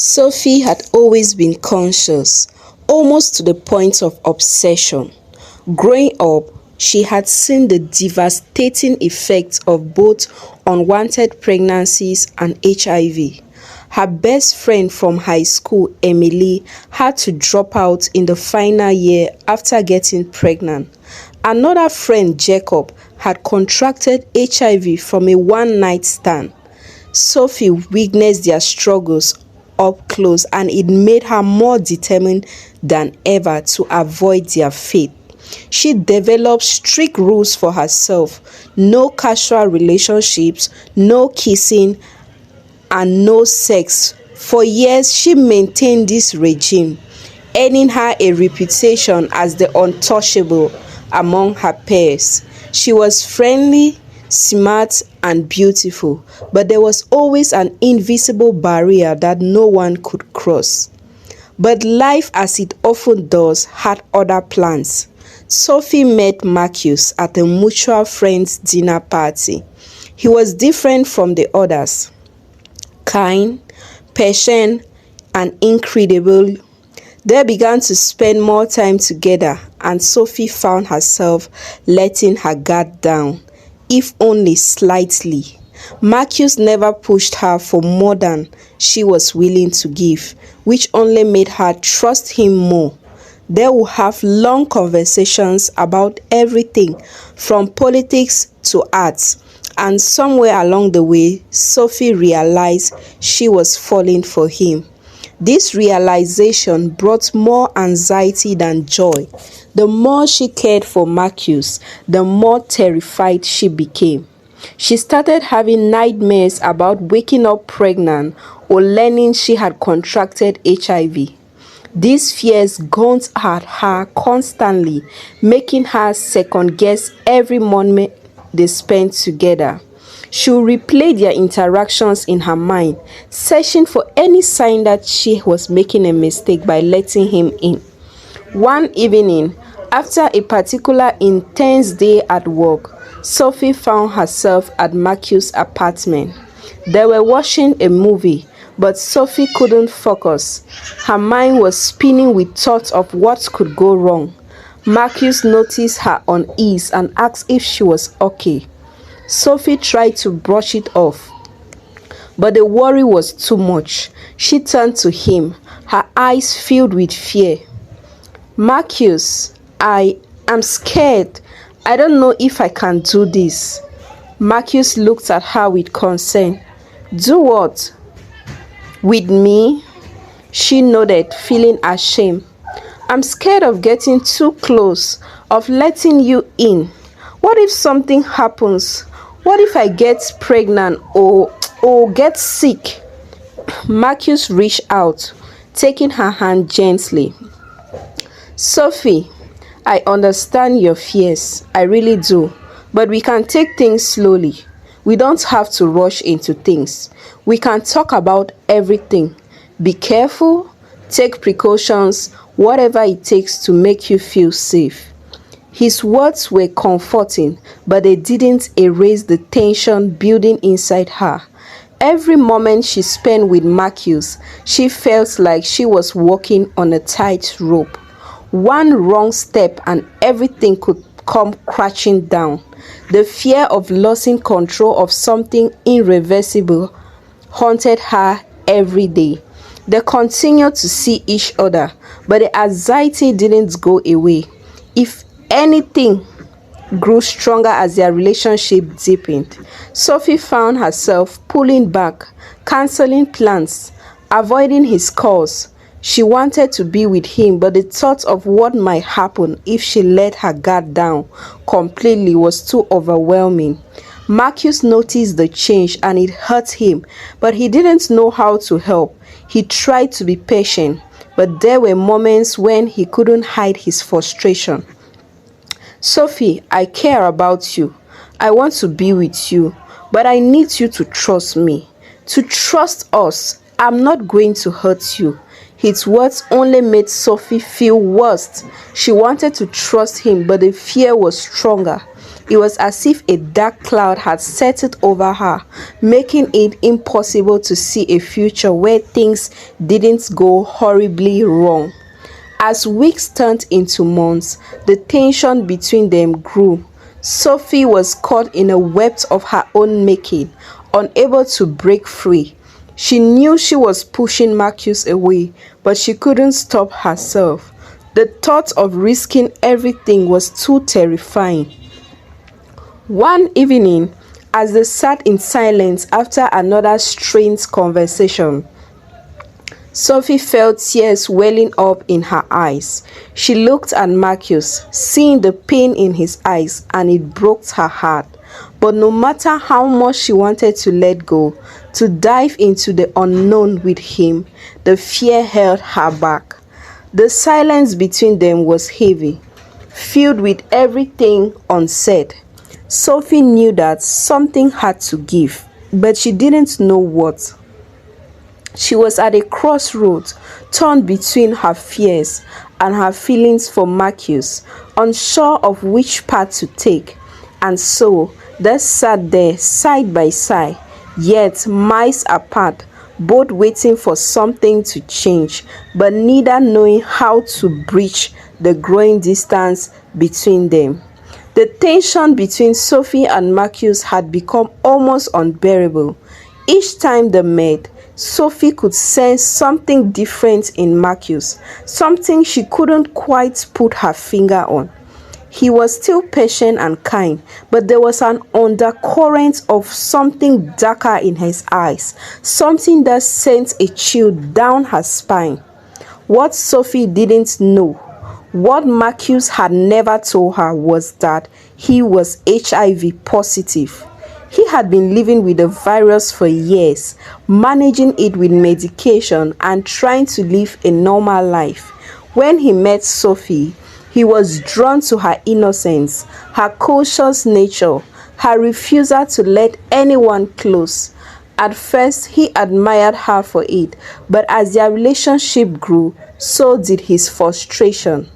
Sophie had always been conscious, almost to the point of obsession. Growing up, she had seen the devastating effects of both unwanted pregnancies and HIV. Her best friend from high school, Emily, had to drop out in the final year after getting pregnant. Another friend, Jacob, had contracted HIV from a one-night stand. Sophie witnessed their struggles up close, and it made her more determined than ever to avoid their fate. She developed strict rules for herself: no casual relationships, no kissing, and no sex. For years, she maintained this regime, earning her a reputation as the untouchable among her peers. She was friendly, smart, and beautiful, but there was always an invisible barrier that no one could cross. But life, as it often does, had other plans. Sophie met Marcus at a mutual friend's dinner party. He was different from the others: kind, patient, and incredible. They began to spend more time together, and Sophie found herself letting her guard down, if only slightly. Marcus never pushed her for more than she was willing to give, which only made her trust him more. They would have long conversations about everything from politics to arts, and somewhere along the way, Sophie realized she was falling for him. This realization brought more anxiety than joy. The more she cared for Marcus, the more terrified she became. She started having nightmares about waking up pregnant or learning she had contracted HIV. These fears gaunt at her constantly, making her second-guess every moment they spent together. She would replay their interactions in her mind, searching for any sign that she was making a mistake by letting him in. One evening, after a particular intense day at work, Sophie found herself at Marcus' apartment. They were watching a movie, but Sophie couldn't focus. Her mind was spinning with thoughts of what could go wrong. Marcus noticed her unease and asked if she was okay. Sophie tried to brush it off, but the worry was too much. She turned to him, her eyes filled with fear. "Marcus, I am scared. I don't know if I can do this." Marcus looked at her with concern. "Do what? With me?" She nodded, feeling ashamed. "I'm scared of getting too close, of letting you in. What if something happens? What if I get pregnant or get sick?" Marcus reached out, taking her hand gently. "Sophie, I understand your fears. I really do. But we can take things slowly. We don't have to rush into things. We can talk about everything. Be careful, take precautions, whatever it takes to make you feel safe." His words were comforting, but they didn't erase the tension building inside her. Every moment she spent with Marcus, she felt like she was walking on a tightrope. One wrong step and everything could come crashing down. The fear of losing control of something irreversible haunted her every day. They continued to see each other, but the anxiety didn't go away. If anything, grew stronger as their relationship deepened. Sophie found herself pulling back, canceling plans, avoiding his calls. She wanted to be with him, but the thought of what might happen if she let her guard down completely was too overwhelming. Marcus noticed the change and it hurt him, but he didn't know how to help. He tried to be patient, but there were moments when he couldn't hide his frustration. "Sophie, I care about you. I want to be with you, but I need you to trust me, to trust us. I'm not going to hurt you." His words only made Sophie feel worse. She wanted to trust him, but the fear was stronger. It was as if a dark cloud had settled over her, making it impossible to see a future where things didn't go horribly wrong. As weeks turned into months, the tension between them grew. Sophie was caught in a web of her own making, unable to break free. She knew she was pushing Marcus away, but she couldn't stop herself. The thought of risking everything was too terrifying. One evening, as they sat in silence after another strange conversation, Sophie felt tears welling up in her eyes. She looked at Marcus, seeing the pain in his eyes, and it broke her heart. But no matter how much she wanted to let go, to dive into the unknown with him, the fear held her back. The silence between them was heavy, filled with everything unsaid. Sophie knew that something had to give, but she didn't know what. She was at a crossroads, torn between her fears and her feelings for Marcus, unsure of which path to take. And so they sat there side by side, yet miles apart, both waiting for something to change, but neither knowing how to bridge the growing distance between them. The tension between Sophie and Marcus had become almost unbearable. Each time they met, Sophie could sense something different in Marcus, something she couldn't quite put her finger on. He was still patient and kind, but there was an undercurrent of something darker in his eyes, something that sent a chill down her spine. What Sophie didn't know, what Marcus had never told her, was that he was HIV positive. He had been living with the virus for years, managing it with medication and trying to live a normal life. When he met Sophie, he was drawn to her innocence, her cautious nature, her refusal to let anyone close. At first, he admired her for it, but as their relationship grew, so did his frustration.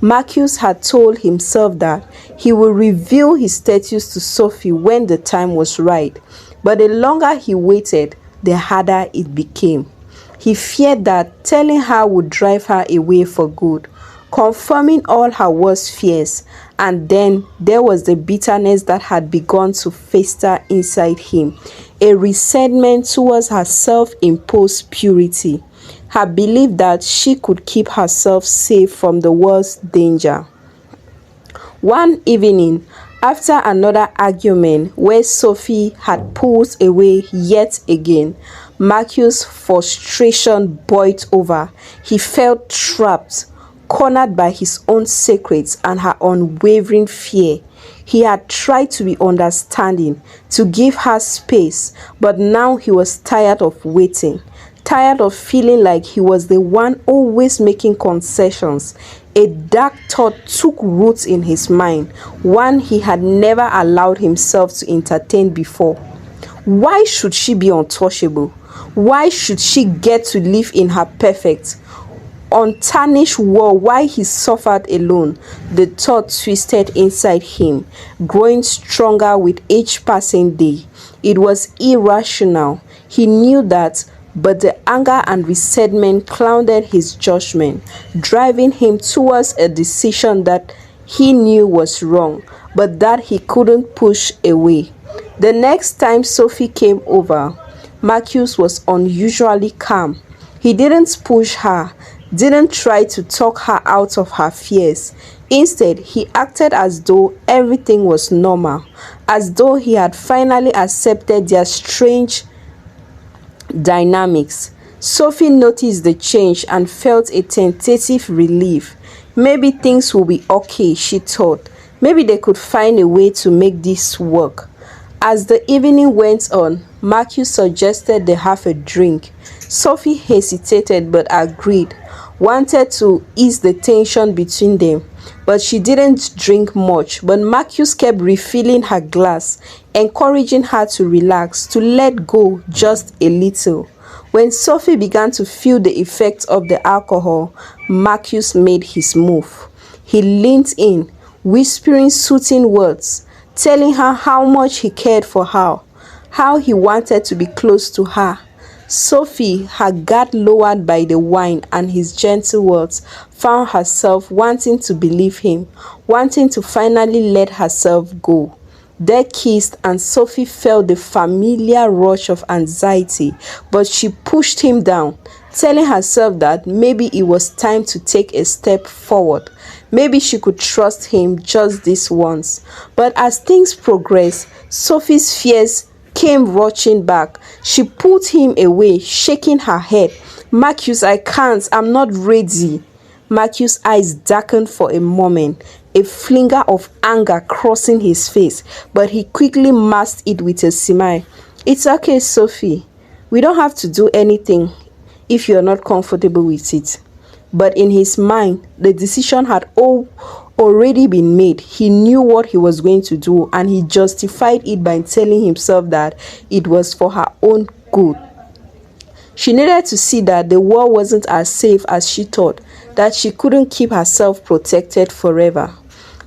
Marcus had told himself that he would reveal his status to Sophie when the time was right, but the longer he waited, the harder it became. He feared that telling her would drive her away for good, confirming all her worst fears. And then there was the bitterness that had begun to fester inside him, a resentment towards her self-imposed purity, her belief that she could keep herself safe from the world's danger. One evening, after another argument where Sophie had pulled away yet again, Marcus' frustration boiled over. He felt trapped, cornered by his own secrets and her unwavering fear. He had tried to be understanding, to give her space, but now he was tired of waiting, tired of feeling like he was the one always making concessions. A dark thought took root in his mind, one he had never allowed himself to entertain before. Why should she be untouchable? Why should she get to live in her perfect, untarnished world while he suffered alone? The thought twisted inside him, growing stronger with each passing day. It was irrational. He knew that, but the anger and resentment clouded his judgment, driving him towards a decision that he knew was wrong, but that he couldn't push away. The next time Sophie came over, Marcus was unusually calm. He didn't push her, didn't try to talk her out of her fears. Instead, he acted as though everything was normal, as though he had finally accepted their strange dynamics. Sophie noticed the change and felt a tentative relief. Maybe things will be okay, she thought. Maybe they could find a way to make this work. As the evening went on, Marcus suggested they have a drink. Sophie hesitated but agreed, wanted to ease the tension between them. But she didn't drink much, but Marcus kept refilling her glass, encouraging her to relax, to let go just a little. When Sophie began to feel the effects of the alcohol, Marcus made his move. He leaned in, whispering soothing words, telling her how much he cared for her, how he wanted to be close to her. Sophie, her guard lowered by the wine and his gentle words, found herself wanting to believe him, wanting to finally let herself go. They kissed and Sophie felt the familiar rush of anxiety, but she pushed him down, telling herself that maybe it was time to take a step forward. Maybe she could trust him just this once. But as things progressed, Sophie's fears came rushing back. She pulled him away, shaking her head. "Marcus, I can't. I'm not ready." Marcus' eyes darkened for a moment, a flinger of anger crossing his face, but he quickly masked it with a smile. "It's okay, Sophie. We don't have to do anything if you're not comfortable with it." But in his mind, the decision had already been made. He knew what he was going to do, and he justified it by telling himself that it was for her own good. She needed to see that the world wasn't as safe as she thought, that she couldn't keep herself protected forever.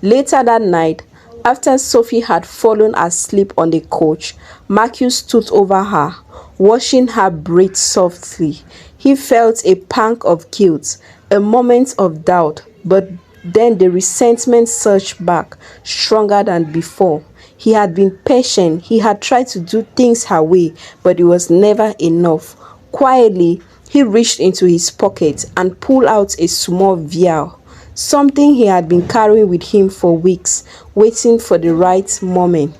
Later that night, after Sophie had fallen asleep on the couch, Marcus stood over her, watching her breathe softly. He felt a pang of guilt, a moment of doubt, but then the resentment surged back, stronger than before. He had been patient, he had tried to do things her way, but it was never enough. Quietly, he reached into his pocket and pulled out a small vial, something he had been carrying with him for weeks, waiting for the right moment.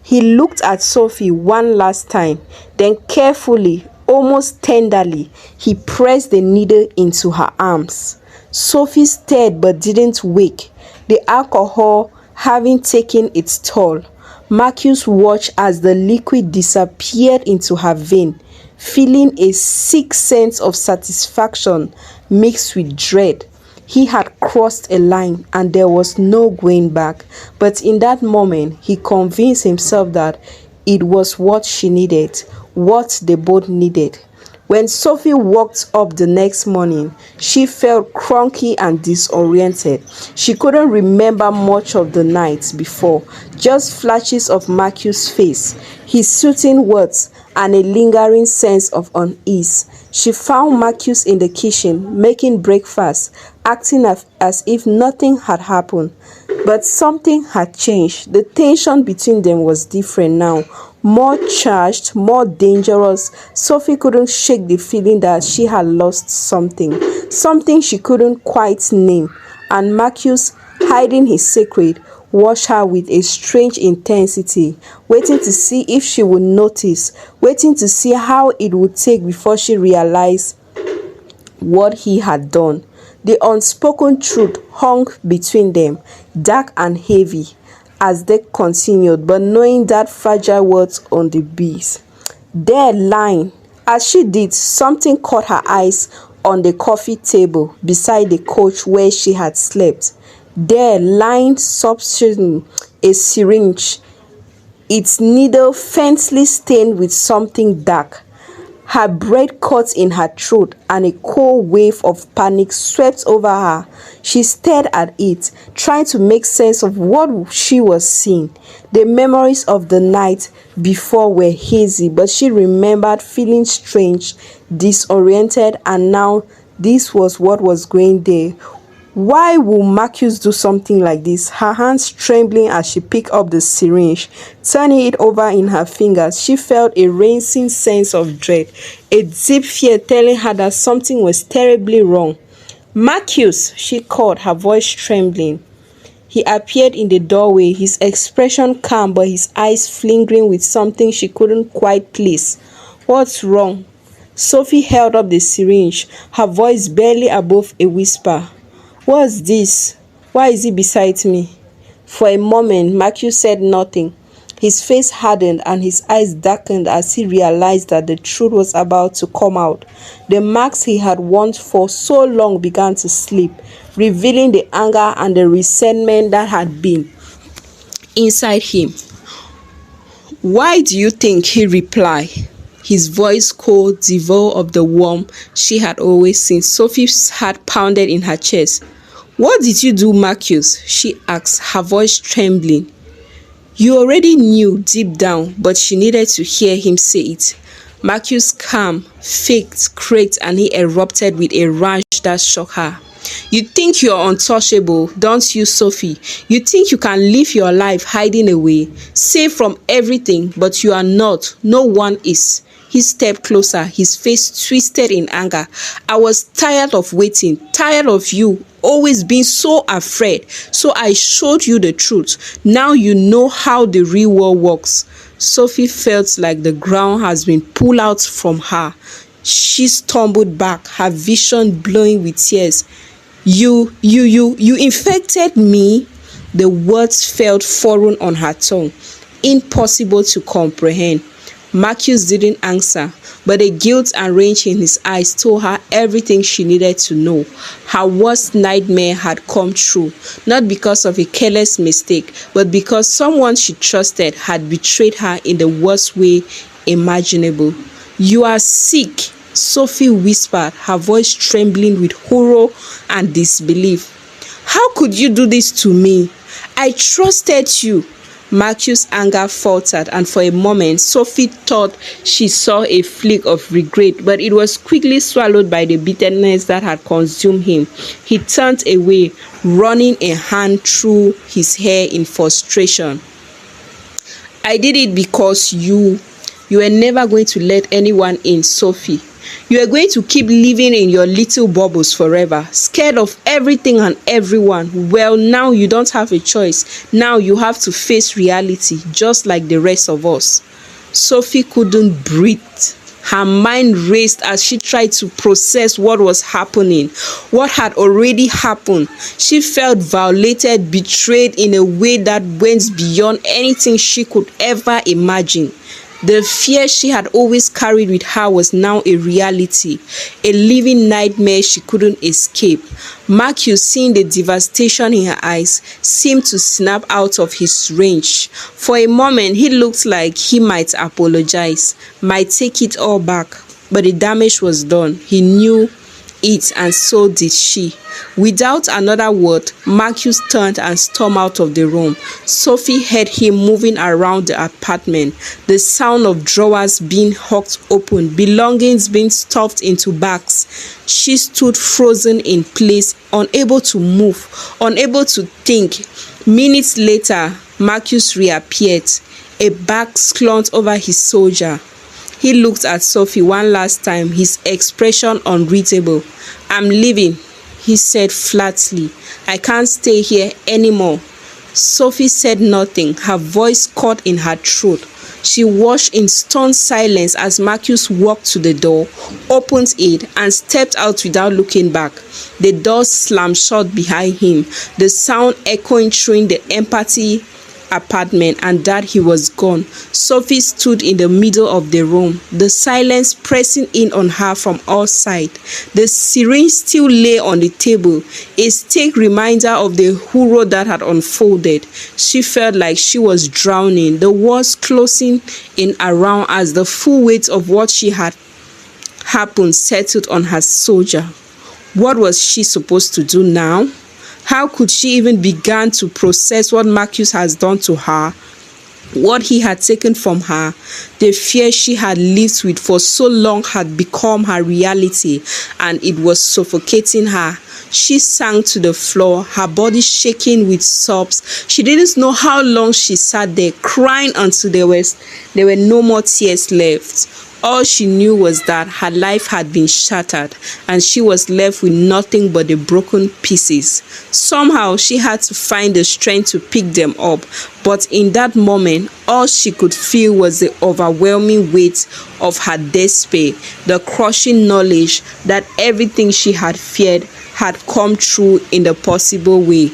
He looked at Sophie one last time, then carefully, almost tenderly, he pressed the needle into her arms. Sophie stared but didn't wake, the alcohol having taken its toll. Marcus watched as the liquid disappeared into her vein, feeling a sick sense of satisfaction mixed with dread. He had crossed a line and there was no going back, but in that moment he convinced himself that it was what she needed, what they both needed. When Sophie woke up the next morning, she felt cranky and disoriented. She couldn't remember much of the night before, just flashes of Marcus' face, his soothing words, and a lingering sense of unease. She found Marcus in the kitchen, making breakfast, acting as if nothing had happened. But something had changed. The tension between them was different now, more charged, more dangerous. Sophie couldn't shake the feeling that she had lost something, something she couldn't quite name. And Marcus, hiding his secret, watched her with a strange intensity, waiting to see if she would notice, waiting to see how it would take before she realized what he had done. The unspoken truth hung between them, dark and heavy, as they continued, but knowing that fragile words on the bees. There lying, as she did, something caught her eyes on the coffee table beside the couch where she had slept. There lying substituting a syringe, its needle faintly stained with something dark. Her breath caught in her throat and a cold wave of panic swept over her. She stared at it, trying to make sense of what she was seeing. The memories of the night before were hazy, but she remembered feeling strange, disoriented, and now this was what was going there. Why would Marcus do something like this? Her hands trembling as she picked up the syringe, turning it over in her fingers. She felt a racing sense of dread, a deep fear telling her that something was terribly wrong. "Marcus," she called, her voice trembling. He appeared in the doorway, his expression calm but his eyes flickering with something she couldn't quite place. "What's wrong?" Sophie held up the syringe, her voice barely above a whisper. "What's this? Why is it beside me?" For a moment, Marcus said nothing. His face hardened and his eyes darkened as he realized that the truth was about to come out. The marks he had worn for so long began to slip, revealing the anger and the resentment that had been inside him. "Why do you think?" he replied, his voice cold, devoid of the warmth she had always seen. Sophie's heart pounded in her chest. "What did you do, Marcus?" she asked, her voice trembling. You already knew deep down, but she needed to hear him say it. Marcus calm, faked, cracked, and he erupted with a rage that shocked her. You think you're untouchable, don't you, Sophie? You think you can live your life hiding away, safe from everything, but you are not. No one is. He stepped closer, his face twisted in anger. I was tired of waiting, tired of you always being so afraid. So I showed you the truth. Now you know how the real world works. Sophie felt like the ground has been pulled out from her. She stumbled back, her vision blowing with tears. You infected me? The words felt foreign on her tongue, impossible to comprehend. Marcus didn't answer, but the guilt and rage in his eyes told her everything she needed to know. Her worst nightmare had come true, not because of a careless mistake, but because someone she trusted had betrayed her in the worst way imaginable. You are sick, Sophie whispered, her voice trembling with horror and disbelief. How could you do this to me? I trusted you. Marcus' anger faltered, and for a moment Sophie thought she saw a flick of regret, but it was quickly swallowed by the bitterness that had consumed him. He turned away, running a hand through his hair in frustration. I did it because you were never going to let anyone in, Sophie. You are going to keep living in your little bubbles forever, scared of everything and everyone. Well, now you don't have a choice. Now you have to face reality, just like the rest of us. Sophie couldn't breathe. Her mind raced as she tried to process what was happening, what had already happened. She felt violated, betrayed in a way that went beyond anything she could ever imagine. The fear she had always carried with her was now a reality, a living nightmare she couldn't escape. Marcus, seeing the devastation in her eyes, seemed to snap out of his range. For a moment, he looked like he might apologize, might take it all back, but the damage was done. He knew it, and so did she. Without another word, Marcus turned and stormed out of the room. Sophie heard him moving around the apartment, the sound of drawers being hucked open, belongings being stuffed into bags. She stood frozen in place, unable to move, unable to think. Minutes later, Marcus reappeared, a bag slumped over his shoulder. He looked at Sophie one last time, his expression unreadable. I'm leaving, he said flatly. I can't stay here anymore. Sophie said nothing, her voice caught in her throat. She watched in stunned silence as Marcus walked to the door, opened it, and stepped out without looking back. The door slammed shut behind him, the sound echoing through the empty apartment, and that he was gone. Sophie stood in the middle of the room, the silence pressing in on her from all sides. The syringe still lay on the table, a stark reminder of the horror that had unfolded. She felt like she was drowning, the walls closing in around as the full weight of what she had happened settled on her shoulder. What was she supposed to do now? How could she even begin to process what Marcus has done to her, what he had taken from her? The fear she had lived with for so long had become her reality, and it was suffocating her. She sank to the floor, her body shaking with sobs. She didn't know how long she sat there, crying until there were no more tears left. All she knew was that her life had been shattered, and she was left with nothing but the broken pieces. Somehow she had to find the strength to pick them up, but in that moment, all she could feel was the overwhelming weight of her despair, the crushing knowledge that everything she had feared had come true in the possible way.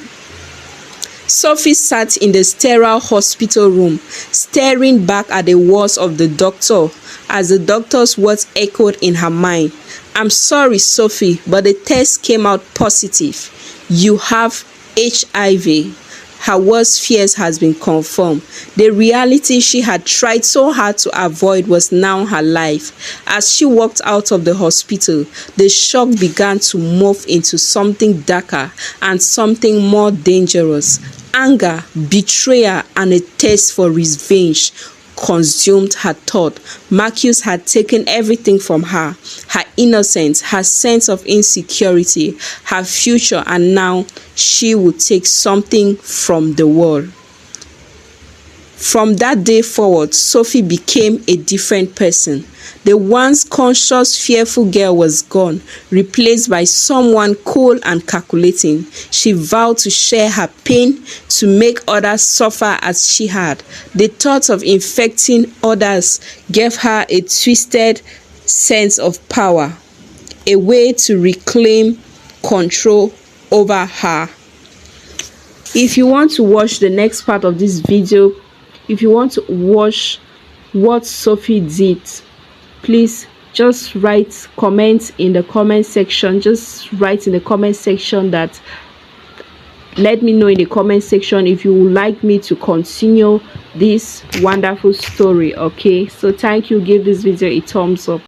Sophie sat in the sterile hospital room, staring back at the walls of the doctor as the doctor's words echoed in her mind. I'm sorry, Sophie, but the test came out positive. You have HIV. Her worst fears has been confirmed. The reality she had tried so hard to avoid was now her life. As she walked out of the hospital, the shock began to morph into something darker and something more dangerous. Anger, betrayal, and a thirst for revenge consumed her thought. Marcus had taken everything from her: her innocence, her sense of insecurity, her future, and now she would take something from the world. From that day forward, Sophie became a different person. The once conscious, fearful girl was gone, replaced by someone cool and calculating. She vowed to share her pain, to make others suffer as she had. The thought of infecting others gave her a twisted sense of power, a way to reclaim control over her. If you want to watch the next part of this video, if you want to watch what Sophie did, please just comment in the comment section. Just write in the comment section that, let me know in the comment section if you would like me to continue this wonderful story. Okay, so thank you. Give this video a thumbs up.